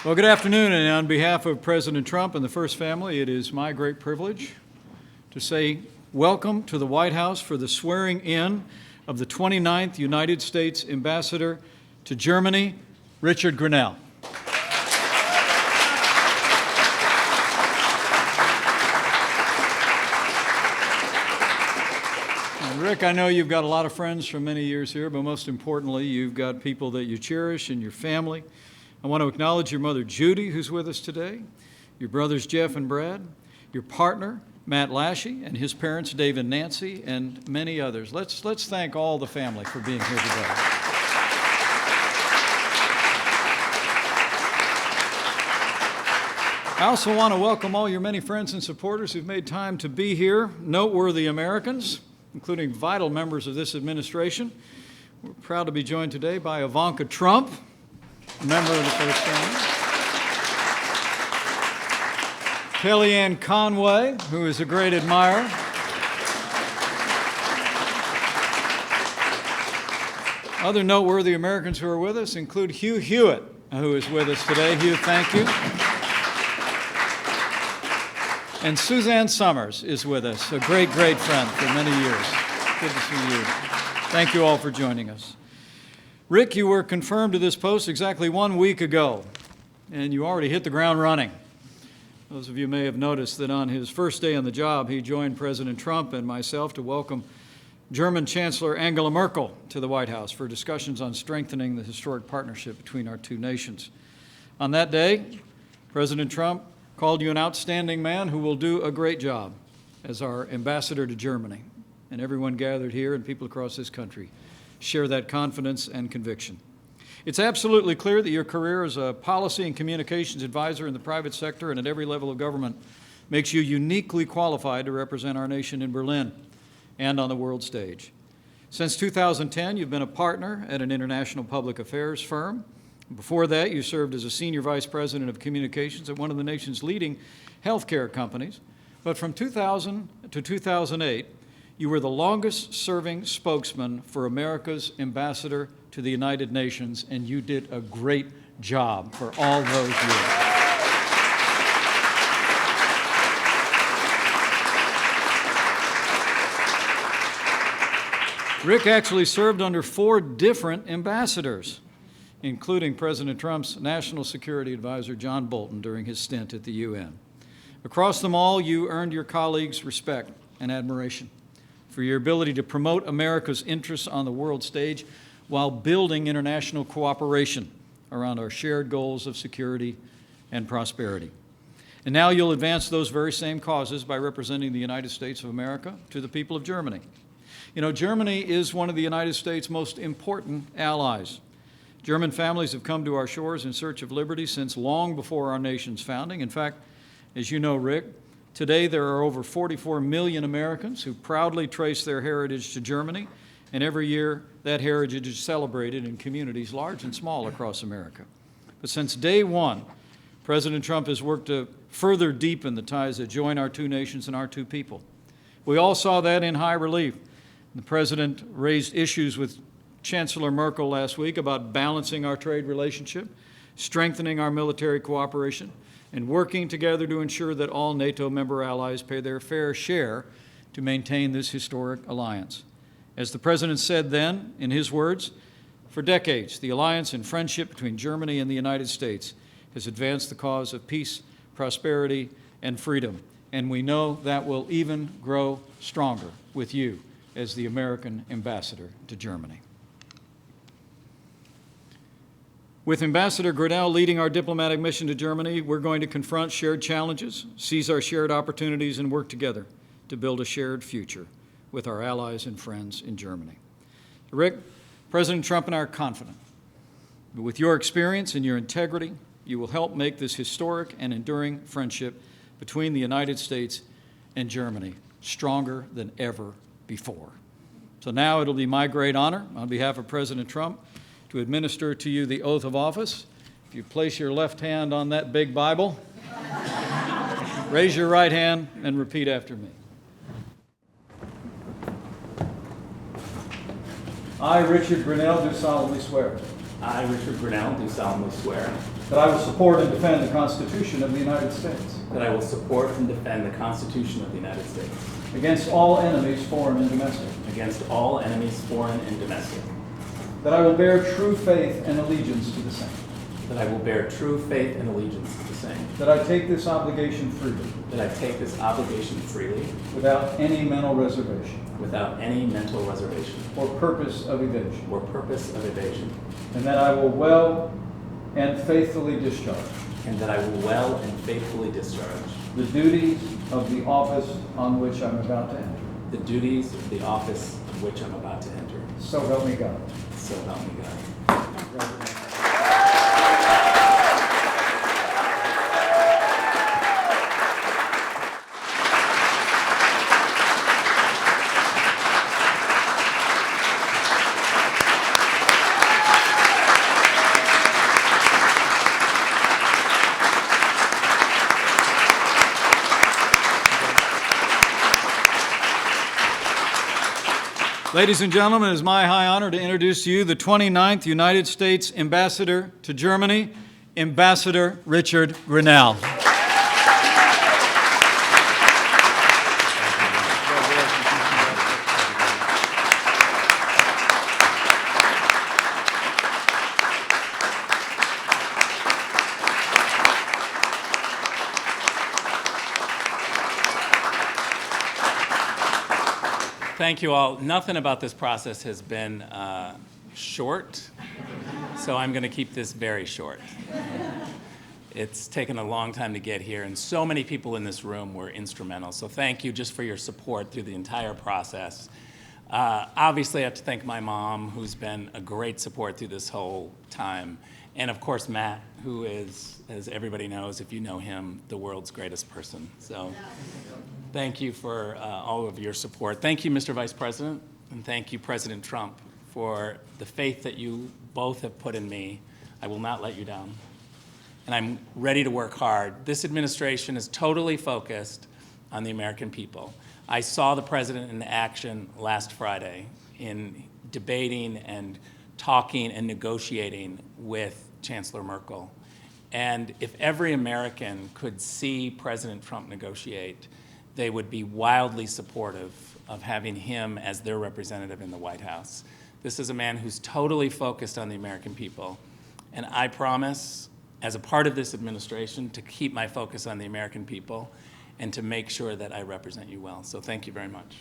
Well, good afternoon, and on behalf of President Trump and the First Family, it is my great privilege to say welcome to the White House for the swearing in of the 29th United States Ambassador to Germany, Richard Grenell. Rick, I know you've got a lot of friends from many years here, but most importantly, you've got people that you cherish in your family. I want to acknowledge your mother, Judy, who's with us today, your brothers, Jeff and Brad, your partner, Matt Lashy, and his parents, Dave and Nancy, and many others. Let's thank all the family for being here today. I also want to welcome all your many friends and supporters who've made time to be here, noteworthy Americans, including vital members of this administration. We're proud to be joined today by Ivanka Trump, a member of the First Family, Kellyanne Conway, who is a great admirer, other noteworthy Americans who are with us include Hugh Hewitt, who is with us today. Hugh, thank you. And Suzanne Summers is with us, a great, great friend for many years. Good to see you. Thank you all for joining us. Rick, you were confirmed to this post exactly 1 week ago, and you already hit the ground running. Those of you may have noticed that on his first day on the job, he joined President Trump and myself to welcome German Chancellor Angela Merkel to the White House for discussions on strengthening the historic partnership between our two nations. On that day, President Trump called you an outstanding man who will do a great job as our ambassador to Germany. And everyone gathered here and people across this country share that confidence and conviction. It's absolutely clear that your career as a policy and communications advisor in the private sector and at every level of government makes you uniquely qualified to represent our nation in Berlin and on the world stage. Since 2010, you've been a partner at an international public affairs firm. Before that, you served as a senior vice president of communications at one of the nation's leading healthcare companies. But from 2000 to 2008, you were the longest-serving spokesman for America's ambassador to the United Nations, and you did a great job for all those years. Rick actually served under 4 different ambassadors, including President Trump's National Security Advisor, John Bolton, during his stint at the UN. Across them all, you earned your colleagues' respect and admiration for your ability to promote America's interests on the world stage while building international cooperation around our shared goals of security and prosperity. And now you'll advance those very same causes by representing the United States of America to the people of Germany. You know, Germany is one of the United States' most important allies. German families have come to our shores in search of liberty since long before our nation's founding. In fact, as you know, Rick, today there are over 44 million Americans who proudly trace their heritage to Germany, and every year that heritage is celebrated in communities large and small across America. But since day one, President Trump has worked to further deepen the ties that join our two nations and our two people. We all saw that in high relief. The President raised issues with Chancellor Merkel last week about balancing our trade relationship, strengthening our military cooperation, and working together to ensure that all NATO member allies pay their fair share to maintain this historic alliance. As the President said then, in his words, for decades, the alliance and friendship between Germany and the United States has advanced the cause of peace, prosperity, and freedom. And we know that will even grow stronger with you as the American ambassador to Germany. With Ambassador Grenell leading our diplomatic mission to Germany, we're going to confront shared challenges, seize our shared opportunities, and work together to build a shared future with our allies and friends in Germany. Rick, President Trump and I are confident that with your experience and your integrity, you will help make this historic and enduring friendship between the United States and Germany stronger than ever before. So now it'll be my great honor, on behalf of President Trump, to administer to you the oath of office. If you place your left hand on that big Bible, raise your right hand and repeat after me. I, Richard Grenell, do solemnly swear I, Richard Grenell, do solemnly swear that I will support and defend the Constitution of the United States that I will support and defend the Constitution of the United States against all enemies, foreign and domestic, against all enemies, foreign and domestic, that I will bear true faith and allegiance to the same, that I will bear true faith and allegiance to the same, that I take this obligation freely that I take this obligation freely without any mental reservation without any mental reservation or purpose of evasion, or purpose of evasion, and that I will well and faithfully discharge and that I will well and faithfully discharge the duties of the office on which I'm about to enter. the duties of the office of which I'm about to enter. So help me God. So help me God. Ladies and gentlemen, it is my high honor to introduce to you the 29th United States Ambassador to Germany, Ambassador Richard Grinnell. Thank you all. Nothing about this process has been short, so I'm going to keep this very short. It's taken a long time to get here, and so many people in this room were instrumental. So thank you just for your support through the entire process. Obviously, I have to thank my mom, who's been a great support through this whole time. And of course, Matt, who is, as everybody knows, if you know him, the world's greatest person. So thank you for all of your support. Thank you, Mr. Vice President, and thank you, President Trump, for the faith that you both have put in me. I will not let you down. And I'm ready to work hard. This administration is totally focused on the American people. I saw the president in action last Friday in debating and talking and negotiating with Chancellor Merkel. And if every American could see President Trump negotiate, they would be wildly supportive of having him as their representative in the White House. This is a man who's totally focused on the American people. And I promise, as a part of this administration, to keep my focus on the American people and to make sure that I represent you well. So thank you very much.